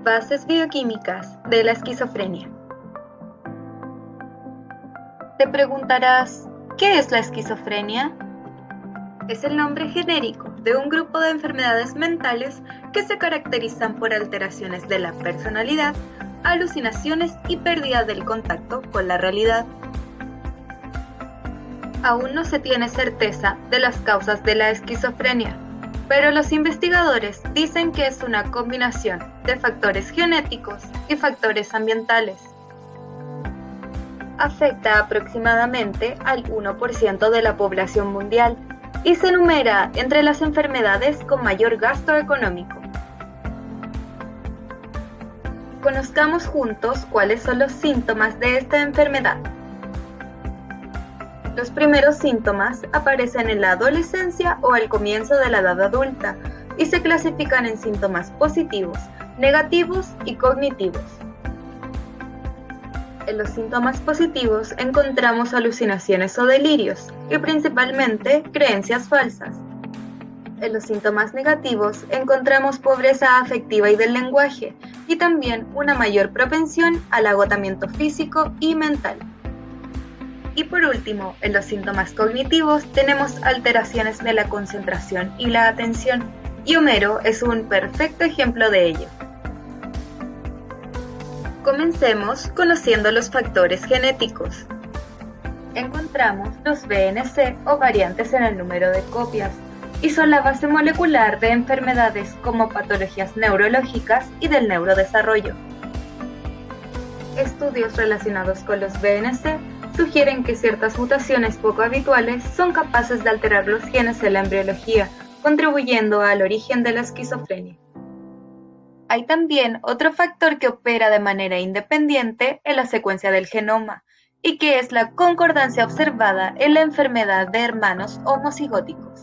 Bases bioquímicas de la esquizofrenia. Te preguntarás, ¿qué es la esquizofrenia? Es el nombre genérico de un grupo de enfermedades mentales que se caracterizan por alteraciones de la personalidad, alucinaciones y pérdida del contacto con la realidad. Aún no se tiene certeza de las causas de la esquizofrenia, pero los investigadores dicen que es una combinación de factores genéticos y factores ambientales. Afecta aproximadamente al 1% de la población mundial y se enumera entre las enfermedades con mayor gasto económico. Conozcamos juntos cuáles son los síntomas de esta enfermedad. Los primeros síntomas aparecen en la adolescencia o al comienzo de la edad adulta y se clasifican en síntomas positivos, negativos y cognitivos. En los síntomas positivos encontramos alucinaciones o delirios y principalmente creencias falsas. En los síntomas negativos encontramos pobreza afectiva y del lenguaje y también una mayor propensión al agotamiento físico y mental. Y por último, en los síntomas cognitivos tenemos alteraciones de la concentración y la atención, y Homero es un perfecto ejemplo de ello. Comencemos conociendo los factores genéticos. Encontramos los VNC o variantes en el número de copias, y son la base molecular de enfermedades como patologías neurológicas y del neurodesarrollo. Estudios relacionados con los VNC sugieren que ciertas mutaciones poco habituales son capaces de alterar los genes de la embriología, contribuyendo al origen de la esquizofrenia. Hay también otro factor que opera de manera independiente en la secuencia del genoma, y que es la concordancia observada en la enfermedad de hermanos homocigóticos.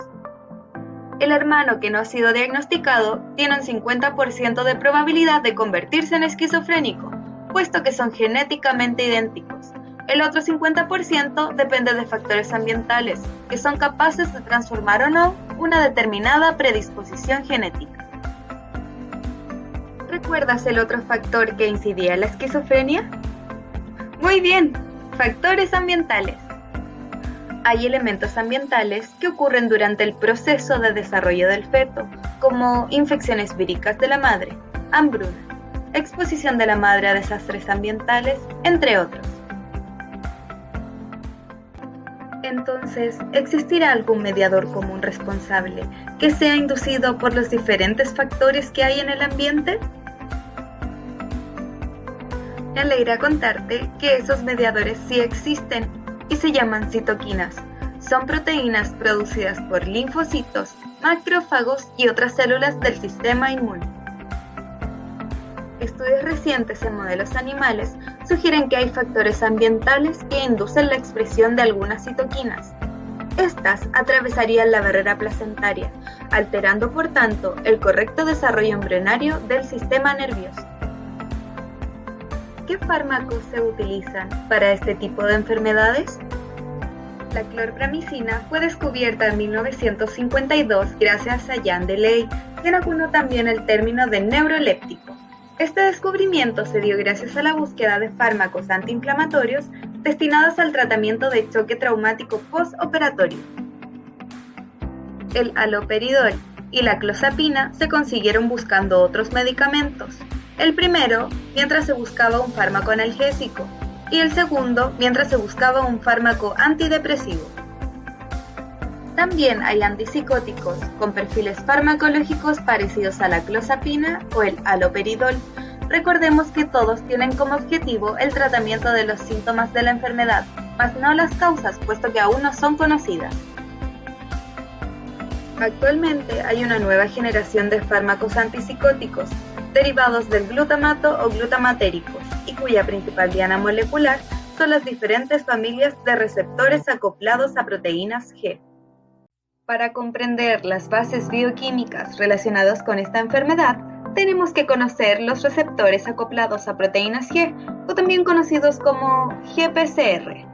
El hermano que no ha sido diagnosticado tiene un 50% de probabilidad de convertirse en esquizofrénico, puesto que son genéticamente idénticos. El otro 50% depende de factores ambientales, que son capaces de transformar o no una determinada predisposición genética. ¿Recuerdas el otro factor que incidía en la esquizofrenia? Muy bien, factores ambientales. Hay elementos ambientales que ocurren durante el proceso de desarrollo del feto, como infecciones víricas de la madre, hambruna, exposición de la madre a desastres ambientales, entre otros. Entonces, ¿existirá algún mediador común responsable que sea inducido por los diferentes factores que hay en el ambiente? Me alegra contarte que esos mediadores sí existen y se llaman citoquinas. Son proteínas producidas por linfocitos, macrófagos y otras células del sistema inmune. Estudios recientes en modelos animales sugieren que hay factores ambientales que inducen la expresión de algunas citoquinas. Estas atravesarían la barrera placentaria, alterando por tanto el correcto desarrollo embrionario del sistema nervioso. ¿Qué fármacos se utilizan para este tipo de enfermedades? La clorpramicina fue descubierta en 1952 gracias a Jean Delay, quien acuñó también el término de neuroléptico. Este descubrimiento se dio gracias a la búsqueda de fármacos antiinflamatorios destinados al tratamiento de choque traumático postoperatorio. El haloperidol y la clozapina se consiguieron buscando otros medicamentos. El primero, mientras se buscaba un fármaco analgésico, y el segundo, mientras se buscaba un fármaco antidepresivo. También hay antipsicóticos con perfiles farmacológicos parecidos a la clozapina o el haloperidol. Recordemos que todos tienen como objetivo el tratamiento de los síntomas de la enfermedad, mas no las causas, puesto que aún no son conocidas. Actualmente hay una nueva generación de fármacos antipsicóticos, derivados del glutamato o glutamatéricos, y cuya principal diana molecular son las diferentes familias de receptores acoplados a proteínas G. Para comprender las bases bioquímicas relacionadas con esta enfermedad, tenemos que conocer los receptores acoplados a proteínas G, o también conocidos como GPCR.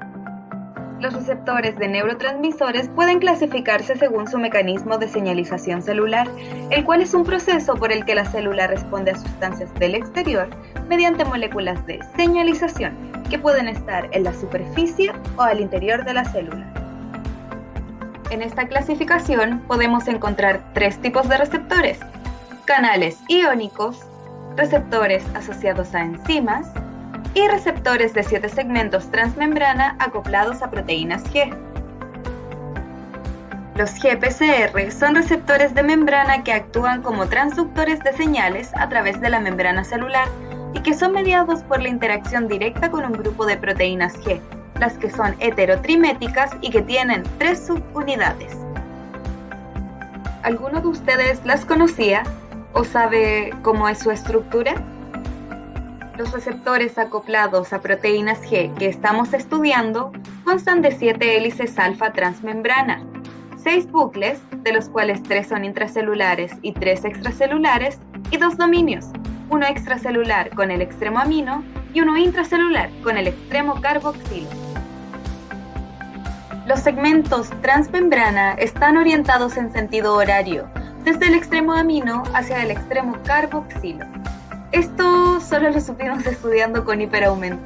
Los receptores de neurotransmisores pueden clasificarse según su mecanismo de señalización celular, el cual es un proceso por el que la célula responde a sustancias del exterior mediante moléculas de señalización que pueden estar en la superficie o al interior de la célula. En esta clasificación podemos encontrar tres tipos de receptores: canales iónicos, receptores asociados a enzimas y receptores de 7 segmentos transmembrana acoplados a proteínas G. Los GPCR son receptores de membrana que actúan como transductores de señales a través de la membrana celular y que son mediados por la interacción directa con un grupo de proteínas G, las que son heterotriméticas y que tienen 3 subunidades. ¿Alguno de ustedes las conocía o sabe cómo es su estructura? Los receptores acoplados a proteínas G que estamos estudiando constan de 7 hélices alfa transmembrana, 6 bucles, de los cuales 3 son intracelulares y 3 extracelulares, y 2 dominios, uno extracelular con el extremo amino y uno intracelular con el extremo carboxilo. Los segmentos transmembrana están orientados en sentido horario, desde el extremo amino hacia el extremo carboxilo. Esto solo lo supimos estudiando con hiperaumento,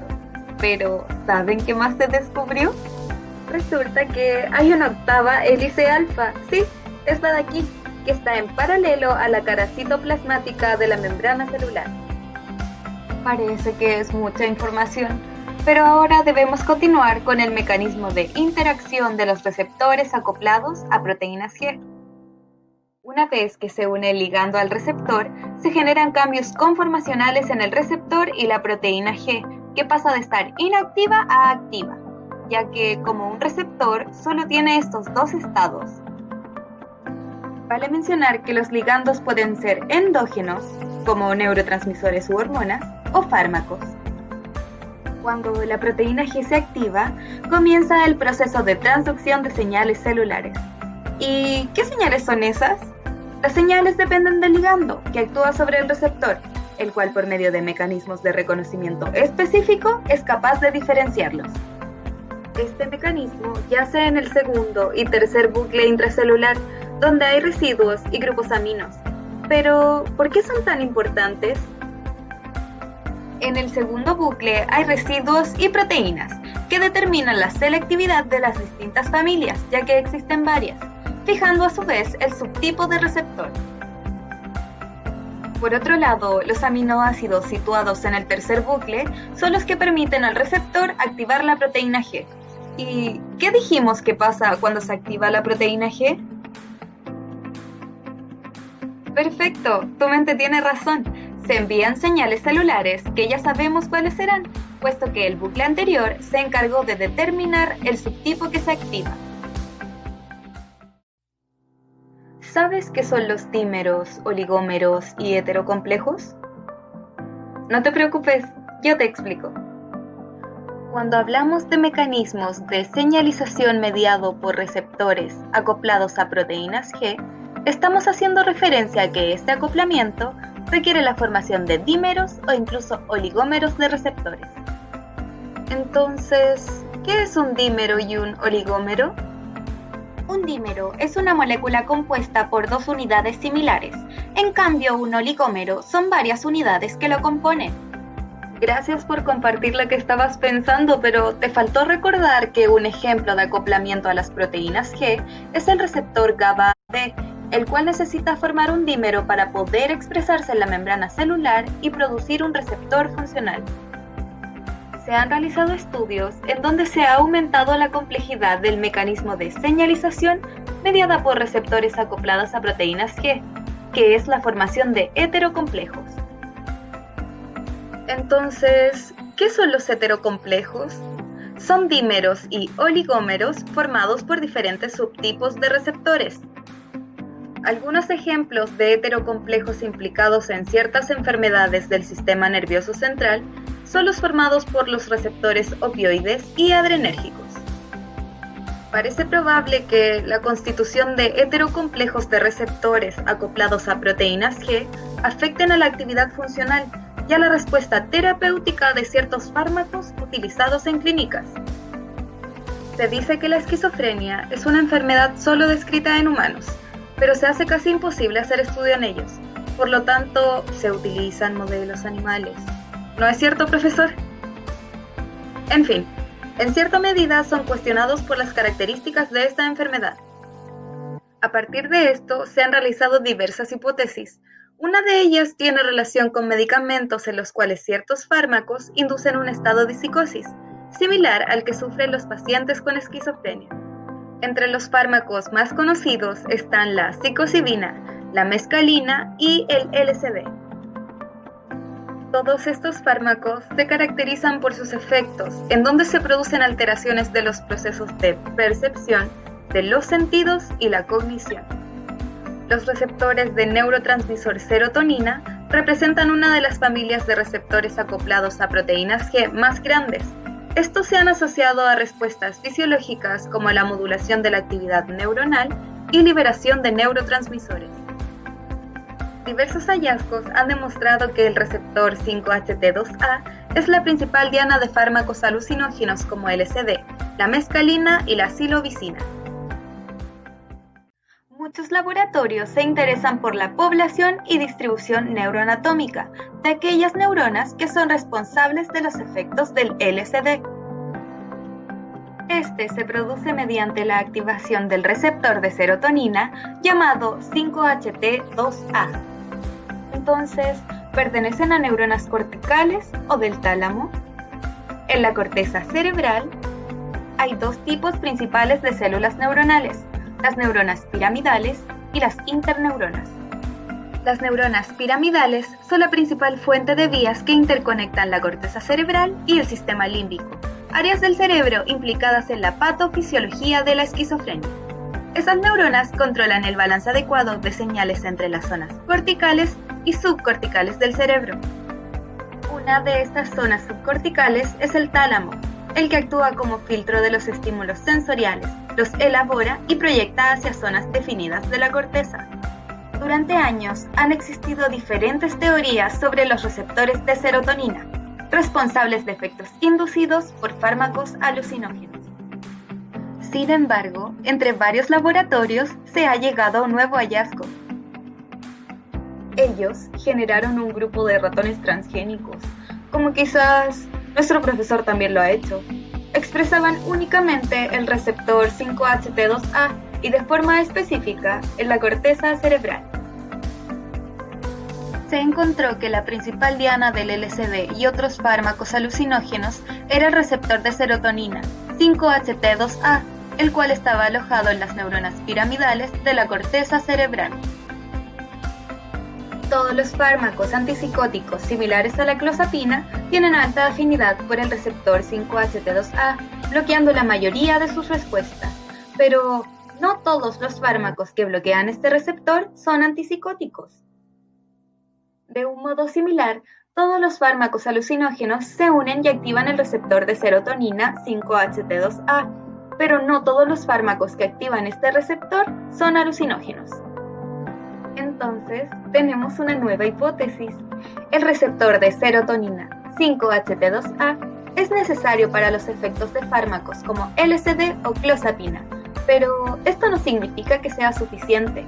pero ¿saben qué más se descubrió? Resulta que hay una octava hélice alfa, sí, esta de aquí, que está en paralelo a la cara citoplasmática de la membrana celular. Parece que es mucha información, pero ahora debemos continuar con el mecanismo de interacción de los receptores acoplados a proteínas G. Una vez que se une el ligando al receptor, se generan cambios conformacionales en el receptor y la proteína G, que pasa de estar inactiva a activa, ya que como un receptor solo tiene estos dos estados. Vale mencionar que los ligandos pueden ser endógenos, como neurotransmisores u hormonas, o fármacos. Cuando la proteína G se activa, comienza el proceso de transducción de señales celulares. ¿Y qué señales son esas? Las señales dependen del ligando, que actúa sobre el receptor, el cual por medio de mecanismos de reconocimiento específico es capaz de diferenciarlos. Este mecanismo yace en el segundo y tercer bucle intracelular, donde hay residuos y grupos aminos. Pero, ¿por qué son tan importantes? En el segundo bucle hay residuos y proteínas, que determinan la selectividad de las distintas familias, ya que existen varias, fijando a su vez el subtipo de receptor. Por otro lado, los aminoácidos situados en el tercer bucle son los que permiten al receptor activar la proteína G. ¿Y qué dijimos que pasa cuando se activa la proteína G? Perfecto, tu mente tiene razón. Se envían señales celulares que ya sabemos cuáles serán, puesto que el bucle anterior se encargó de determinar el subtipo que se activa. ¿Sabes qué son los dímeros, oligómeros y heterocomplejos? No te preocupes, yo te explico. Cuando hablamos de mecanismos de señalización mediado por receptores acoplados a proteínas G, estamos haciendo referencia a que este acoplamiento requiere la formación de dímeros o incluso oligómeros de receptores. Entonces, ¿qué es un dímero y un oligómero? Un dímero es una molécula compuesta por 2 unidades similares. En cambio, un oligómero son varias unidades que lo componen. Gracias por compartir lo que estabas pensando, pero te faltó recordar que un ejemplo de acoplamiento a las proteínas G es el receptor GABA-B, el cual necesita formar un dímero para poder expresarse en la membrana celular y producir un receptor funcional. Se han realizado estudios en donde se ha aumentado la complejidad del mecanismo de señalización mediada por receptores acoplados a proteínas G, que es la formación de heterocomplejos. Entonces, ¿qué son los heterocomplejos? Son dímeros y oligómeros formados por diferentes subtipos de receptores. Algunos ejemplos de heterocomplejos implicados en ciertas enfermedades del sistema nervioso central son los formados por los receptores opioides y adrenérgicos. Parece probable que la constitución de heterocomplejos de receptores acoplados a proteínas G afecten a la actividad funcional y a la respuesta terapéutica de ciertos fármacos utilizados en clínicas. Se dice que la esquizofrenia es una enfermedad solo descrita en humanos, pero se hace casi imposible hacer estudio en ellos. Por lo tanto, se utilizan modelos animales. ¿No es cierto, profesor? En fin, en cierta medida son cuestionados por las características de esta enfermedad. A partir de esto, se han realizado diversas hipótesis. Una de ellas tiene relación con medicamentos en los cuales ciertos fármacos inducen un estado de psicosis, similar al que sufren los pacientes con esquizofrenia. Entre los fármacos más conocidos están la psilocibina, la mescalina y el LSD. Todos estos fármacos se caracterizan por sus efectos, en donde se producen alteraciones de los procesos de percepción, de los sentidos y la cognición. Los receptores de neurotransmisor serotonina representan una de las familias de receptores acoplados a proteínas G más grandes. Estos se han asociado a respuestas fisiológicas como la modulación de la actividad neuronal y liberación de neurotransmisores. Diversos hallazgos han demostrado que el receptor 5-HT2A es la principal diana de fármacos alucinógenos como LSD, la mescalina y la psilocibina. Muchos laboratorios se interesan por la población y distribución neuroanatómica de aquellas neuronas que son responsables de los efectos del LSD. Este se produce mediante la activación del receptor de serotonina llamado 5-HT2A. Entonces, ¿pertenecen a neuronas corticales o del tálamo? En la corteza cerebral hay dos tipos principales de células neuronales: las neuronas piramidales y las interneuronas. Las neuronas piramidales son la principal fuente de vías que interconectan la corteza cerebral y el sistema límbico, áreas del cerebro implicadas en la patofisiología de la esquizofrenia. Esas neuronas controlan el balance adecuado de señales entre las zonas corticales y subcorticales del cerebro. Una de estas zonas subcorticales es el tálamo, el que actúa como filtro de los estímulos sensoriales, los elabora y proyecta hacia zonas definidas de la corteza. Durante años han existido diferentes teorías sobre los receptores de serotonina, responsables de efectos inducidos por fármacos alucinógenos. Sin embargo, entre varios laboratorios se ha llegado a un nuevo hallazgo. Ellos generaron un grupo de ratones transgénicos, como quizás nuestro profesor también lo ha hecho. Expresaban únicamente el receptor 5-HT2A y de forma específica en la corteza cerebral. Se encontró que la principal diana del LSD y otros fármacos alucinógenos era el receptor de serotonina, 5-HT2A, el cual estaba alojado en las neuronas piramidales de la corteza cerebral. Todos los fármacos antipsicóticos similares a la clozapina tienen alta afinidad por el receptor 5-HT2A, bloqueando la mayoría de sus respuestas. Pero no todos los fármacos que bloquean este receptor son antipsicóticos. De un modo similar, todos los fármacos alucinógenos se unen y activan el receptor de serotonina 5-HT2A, pero no todos los fármacos que activan este receptor son alucinógenos. Entonces, tenemos una nueva hipótesis. El receptor de serotonina 5-HT2A es necesario para los efectos de fármacos como LSD o clozapina, pero esto no significa que sea suficiente.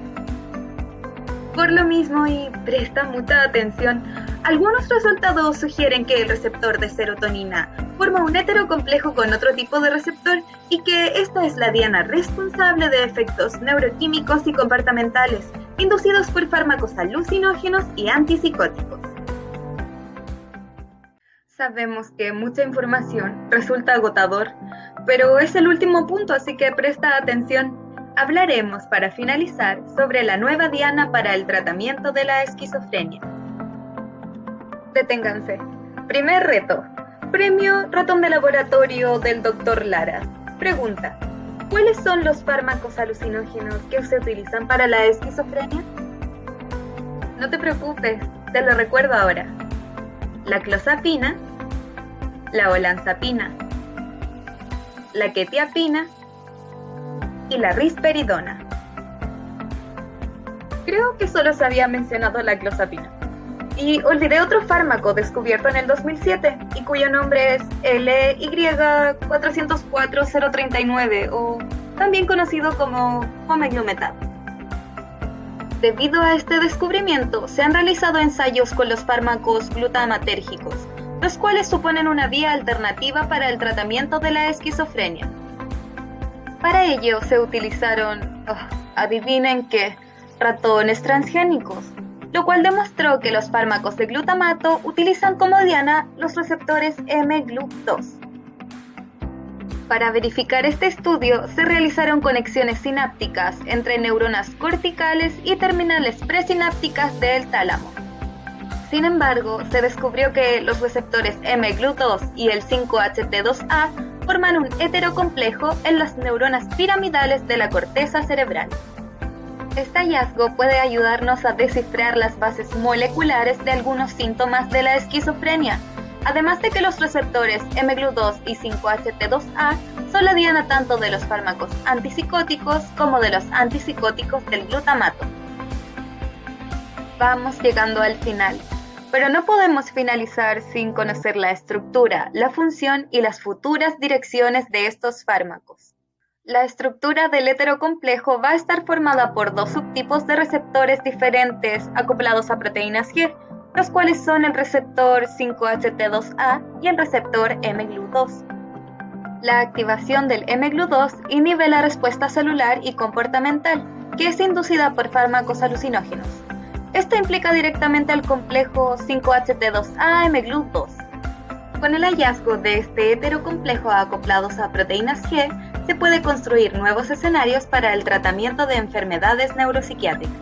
Por lo mismo, y presta mucha atención, algunos resultados sugieren que el receptor de serotonina forma un heterocomplejo con otro tipo de receptor y que esta es la diana responsable de efectos neuroquímicos y comportamentales inducidos por fármacos alucinógenos y antipsicóticos. Sabemos que mucha información resulta agotador, pero es el último punto, así que presta atención. Hablaremos para finalizar sobre la nueva diana para el tratamiento de la esquizofrenia. Deténganse. Primer reto. Premio Ratón de Laboratorio del Dr. Lara. Pregunta: ¿cuáles son los fármacos alucinógenos que se utilizan para la esquizofrenia? No te preocupes, te lo recuerdo ahora. La clozapina, la olanzapina, la quetiapina y la risperidona. Creo que solo se había mencionado la clozapina. Y olvidé otro fármaco descubierto en el 2007 y cuyo nombre es LY-404039 o también conocido como Omeglumetab. Debido a este descubrimiento, se han realizado ensayos con los fármacos glutamatérgicos, los cuales suponen una vía alternativa para el tratamiento de la esquizofrenia. Para ello se utilizaron, adivinen qué, ratones transgénicos, lo cual demostró que los fármacos de glutamato utilizan como diana los receptores mGlu2. Para verificar este estudio, se realizaron conexiones sinápticas entre neuronas corticales y terminales presinápticas del tálamo. Sin embargo, se descubrió que los receptores mGlu2 y el 5-HT2A forman un heterocomplejo en las neuronas piramidales de la corteza cerebral. Este hallazgo puede ayudarnos a descifrar las bases moleculares de algunos síntomas de la esquizofrenia, además de que los receptores mGlu2 y 5-HT2A son la diana tanto de los fármacos antipsicóticos como de los antipsicóticos del glutamato. Vamos llegando al final, pero no podemos finalizar sin conocer la estructura, la función y las futuras direcciones de estos fármacos. La estructura del heterocomplejo va a estar formada por dos subtipos de receptores diferentes acoplados a proteínas G, los cuales son el receptor 5-HT2A y el receptor mGlu2. La activación del mGlu2 inhibe la respuesta celular y comportamental, que es inducida por fármacos alucinógenos. Esto implica directamente al complejo 5-HT2A mGlu2. Con el hallazgo de este heterocomplejo acoplados a proteínas G, se puede construir nuevos escenarios para el tratamiento de enfermedades neuropsiquiátricas.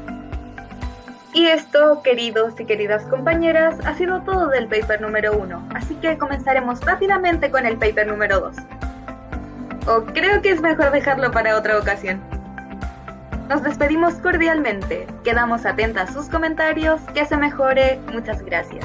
Y esto, queridos y queridas compañeras, ha sido todo del paper número 1, así que comenzaremos rápidamente con el paper número 2. O creo que es mejor dejarlo para otra ocasión. Nos despedimos cordialmente, quedamos atentas a sus comentarios, que se mejore, muchas gracias.